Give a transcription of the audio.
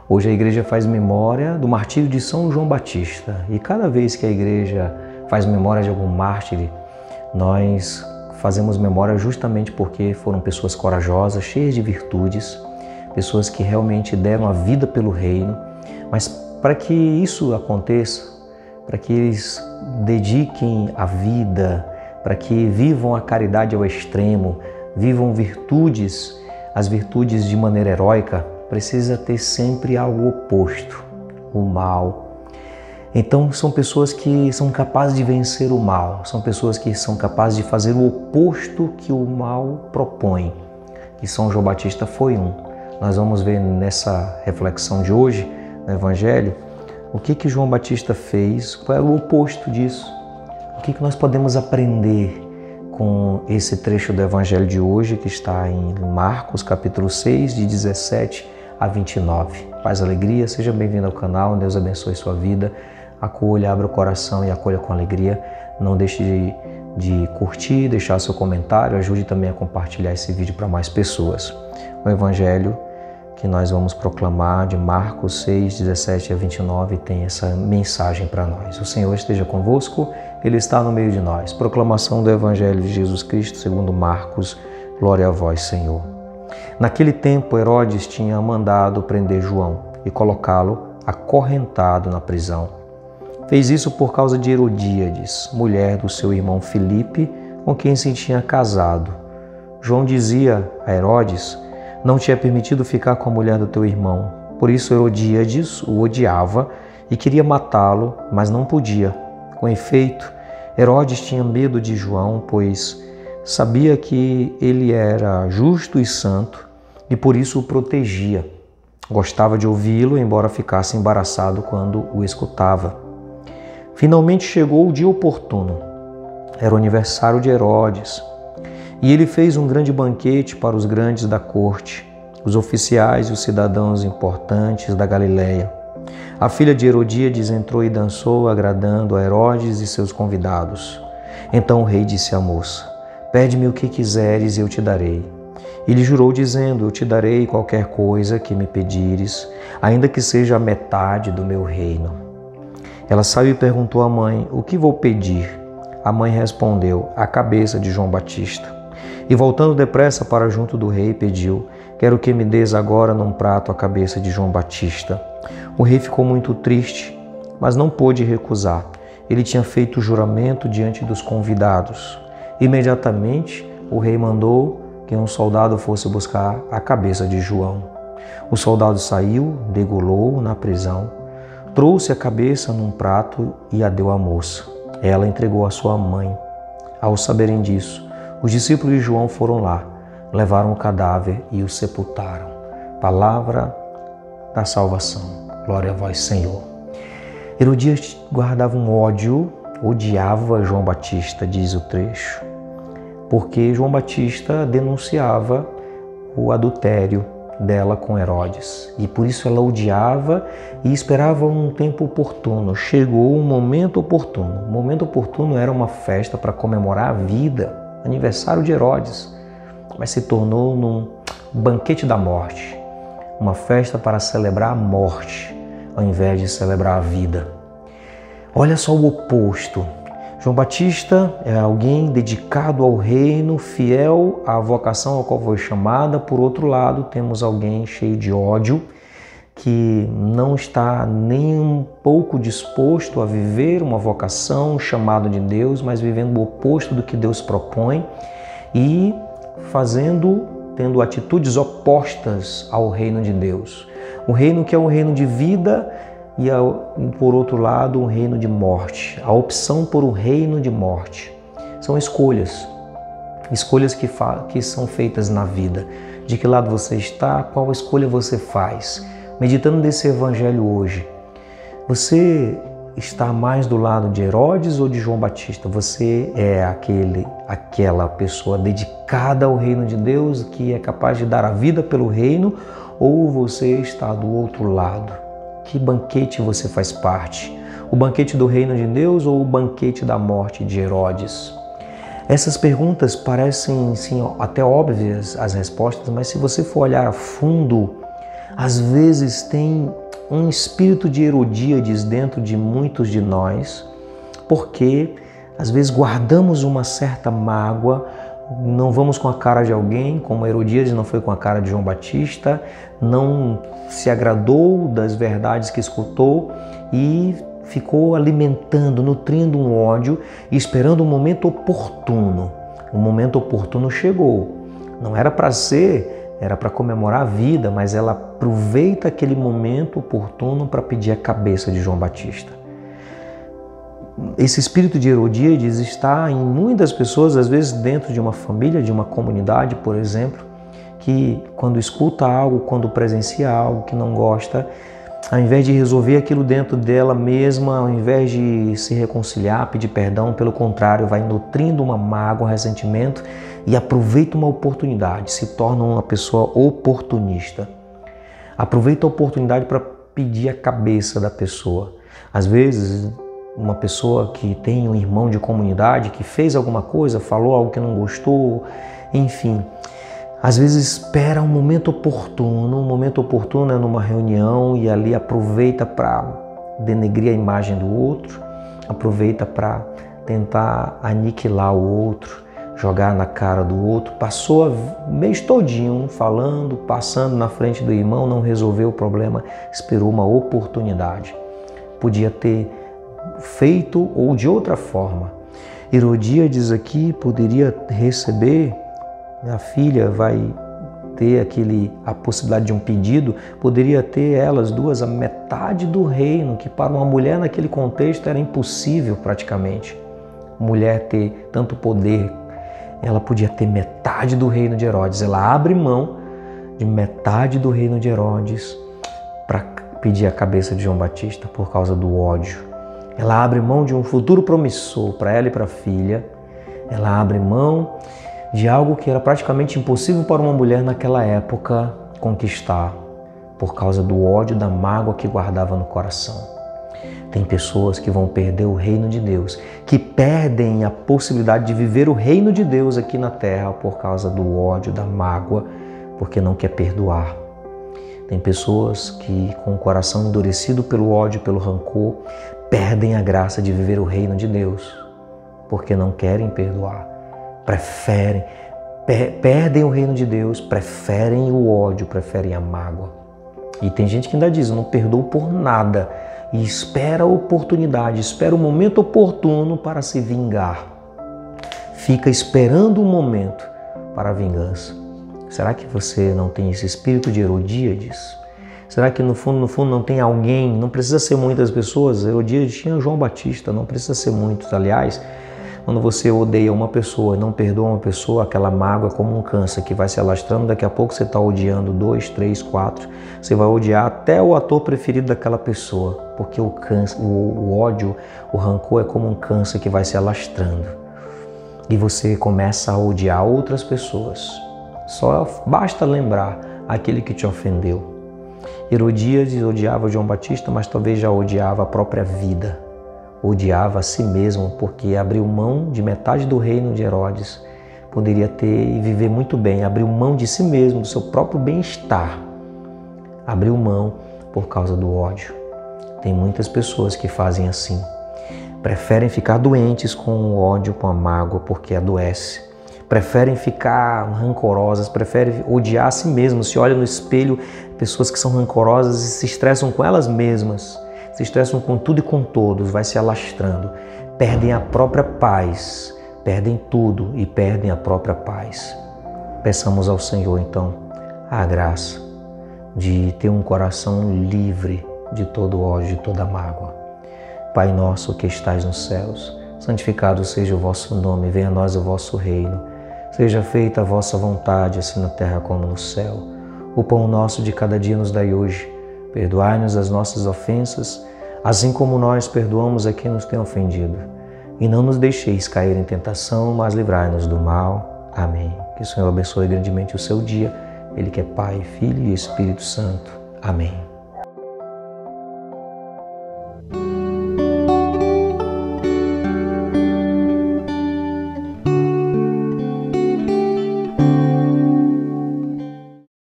Hoje a igreja faz memória do martírio de São João Batista. E cada vez que a igreja faz memória de algum mártir, nós fazemos memória justamente porque foram pessoas corajosas, cheias de virtudes, pessoas que realmente deram a vida pelo reino. Mas para que isso aconteça, para que eles dediquem a vida, para que vivam a caridade ao extremo, vivam virtudes, as virtudes de maneira heróica, precisa ter sempre algo oposto, o mal. Então são pessoas que são capazes de vencer o mal, são pessoas que são capazes de fazer o oposto que o mal propõe. E São João Batista foi um. Nós vamos ver nessa reflexão de hoje, no Evangelho, o que João Batista fez, qual é o oposto disso. O que nós podemos aprender com esse trecho do Evangelho de hoje, que está em Marcos, capítulo 6, de 17 a 29. Paz e alegria, seja bem-vindo ao canal, Deus abençoe sua vida, acolha, abra o coração e acolha com alegria. Não deixe de curtir, deixar seu comentário, ajude também a compartilhar esse vídeo para mais pessoas. O Evangelho que nós vamos proclamar de Marcos 6, 17 a 29 tem essa mensagem para nós. O Senhor esteja convosco, Ele está no meio de nós. Proclamação do Evangelho de Jesus Cristo segundo Marcos. Glória a vós, Senhor. Naquele tempo, Herodes tinha mandado prender João e colocá-lo acorrentado na prisão. Fez isso por causa de Herodíades, mulher do seu irmão Filipe, com quem se tinha casado. João dizia a Herodes: não te é permitido ficar com a mulher do teu irmão. Por isso Herodíades o odiava e queria matá-lo, mas não podia. Com efeito, Herodes tinha medo de João, pois sabia que ele era justo e santo e por isso o protegia. Gostava de ouvi-lo, embora ficasse embaraçado quando o escutava. Finalmente chegou o dia oportuno. Era o aniversário de Herodes. E ele fez um grande banquete para os grandes da corte, os oficiais e os cidadãos importantes da Galileia. A filha de Herodíades entrou e dançou, agradando a Herodes e seus convidados. Então o rei disse à moça: pede-me o que quiseres e eu te darei. E lhe jurou dizendo: eu te darei qualquer coisa que me pedires, ainda que seja a metade do meu reino. Ela saiu e perguntou à mãe: o que vou pedir? A mãe respondeu: a cabeça de João Batista. E voltando depressa para junto do rei, pediu: quero que me des agora num prato a cabeça de João Batista. O rei ficou muito triste, mas não pôde recusar. Ele tinha feito o juramento diante dos convidados. Imediatamente, o rei mandou que um soldado fosse buscar a cabeça de João. O soldado saiu, degolou-o na prisão, trouxe a cabeça num prato e a deu à moça. Ela entregou à sua mãe. Ao saberem disso, os discípulos de João foram lá, levaram o cadáver e o sepultaram. Palavra da salvação. Glória a vós, Senhor. Herodíades guardava um ódio, odiava João Batista, diz o trecho, porque João Batista denunciava o adultério dela com Herodes. E por isso ela odiava e esperava um tempo oportuno. Chegou um momento oportuno. O momento oportuno era uma festa para comemorar a vida, aniversário de Herodes, mas se tornou num banquete da morte, uma festa para celebrar a morte, ao invés de celebrar a vida. Olha só o oposto. João Batista é alguém dedicado ao reino, fiel à vocação ao qual foi chamada. Por outro lado, temos alguém cheio de ódio, que não está nem um pouco disposto a viver uma vocação, um chamado de Deus, mas vivendo o oposto do que Deus propõe e tendo atitudes opostas ao reino de Deus. O reino que é um reino de vida e, por outro lado, um reino de morte. A opção por um reino de morte. São escolhas que são feitas na vida. De que lado você está, qual escolha você faz. Meditando nesse evangelho hoje, você está mais do lado de Herodes ou de João Batista? Você é aquela pessoa dedicada ao reino de Deus, que é capaz de dar a vida pelo reino, ou você está do outro lado? Que banquete você faz parte? O banquete do reino de Deus ou o banquete da morte de Herodes? Essas perguntas parecem sim, até óbvias as respostas, mas se você for olhar a fundo, às vezes tem um espírito de Herodíades dentro de muitos de nós, porque às vezes guardamos uma certa mágoa, não vamos com a cara de alguém, como Herodíades não foi com a cara de João Batista, não se agradou das verdades que escutou e ficou alimentando, nutrindo um ódio e esperando o momento oportuno. O momento oportuno chegou. Não era para ser, era para comemorar a vida, mas ela aproveita aquele momento oportuno para pedir a cabeça de João Batista. Esse espírito de Herodíades está em muitas pessoas, às vezes dentro de uma família, de uma comunidade, por exemplo, que quando escuta algo, quando presencia algo que não gosta, ao invés de resolver aquilo dentro dela mesma, ao invés de se reconciliar, pedir perdão, pelo contrário, vai nutrindo uma mágoa, um ressentimento e aproveita uma oportunidade, se torna uma pessoa oportunista. Aproveita a oportunidade para pedir a cabeça da pessoa. Às vezes, uma pessoa que tem um irmão de comunidade que fez alguma coisa, falou algo que não gostou, enfim. Às vezes espera um momento oportuno é numa reunião e ali aproveita para denegrir a imagem do outro, aproveita para tentar aniquilar o outro, jogar na cara do outro. Passou o mês todinho falando, passando na frente do irmão, não resolveu o problema, esperou uma oportunidade. Podia ter feito ou de outra forma. Herodíades aqui poderia receber, a filha vai ter a possibilidade de um pedido, poderia ter elas duas a metade do reino, que para uma mulher naquele contexto era impossível praticamente. Mulher ter tanto poder, ela podia ter metade do reino de Herodes. Ela abre mão de metade do reino de Herodes para pedir a cabeça de João Batista por causa do ódio. Ela abre mão de um futuro promissor para ela e para a filha. Ela abre mão de algo que era praticamente impossível para uma mulher naquela época conquistar, por causa do ódio, da mágoa que guardava no coração. Tem pessoas que vão perder o reino de Deus, que perdem a possibilidade de viver o reino de Deus aqui na terra por causa do ódio, da mágoa, porque não quer perdoar. Tem pessoas que, com o coração endurecido pelo ódio, pelo rancor, perdem a graça de viver o reino de Deus, porque não querem perdoar. Perdem o reino de Deus, preferem o ódio, preferem a mágoa. E tem gente que ainda diz, eu não perdoo por nada, e espera a oportunidade, espera o momento oportuno para se vingar. Fica esperando um momento para a vingança. Será que você não tem esse espírito de Herodíades? Será que no fundo não tem alguém, não precisa ser muitas pessoas? Herodíades tinha João Batista, não precisa ser muitos. Aliás, quando você odeia uma pessoa, não perdoa uma pessoa, aquela mágoa é como um câncer que vai se alastrando, daqui a pouco você está odiando 2, 3, 4, você vai odiar até o ator preferido daquela pessoa, porque o câncer, o ódio, o rancor é como um câncer que vai se alastrando. E você começa a odiar outras pessoas. Só basta lembrar aquele que te ofendeu. Herodíades odiava João Batista, mas talvez já odiava a própria vida. Odiava a si mesmo, porque abriu mão de metade do reino de Herodes. Poderia ter e viver muito bem, abriu mão de si mesmo, do seu próprio bem-estar. Abriu mão por causa do ódio. Tem muitas pessoas que fazem assim. Preferem ficar doentes com o ódio, com a mágoa, porque adoece. Preferem ficar rancorosas, preferem odiar a si mesmos. Se olham no espelho, pessoas que são rancorosas e se estressam com elas mesmas. Se estressam com tudo e com todos, vai se alastrando. Perdem a própria paz, perdem tudo e perdem a própria paz. Peçamos ao Senhor, então, a graça de ter um coração livre de todo ódio, de toda mágoa. Pai nosso que estais nos céus, santificado seja o vosso nome, venha a nós o vosso reino. Seja feita a vossa vontade, assim na terra como no céu. O pão nosso de cada dia nos dai hoje. Perdoai-nos as nossas ofensas, assim como nós perdoamos a quem nos tem ofendido. E não nos deixeis cair em tentação, mas livrai-nos do mal. Amém. Que o Senhor abençoe grandemente o seu dia. Ele que é Pai, Filho e Espírito Santo. Amém.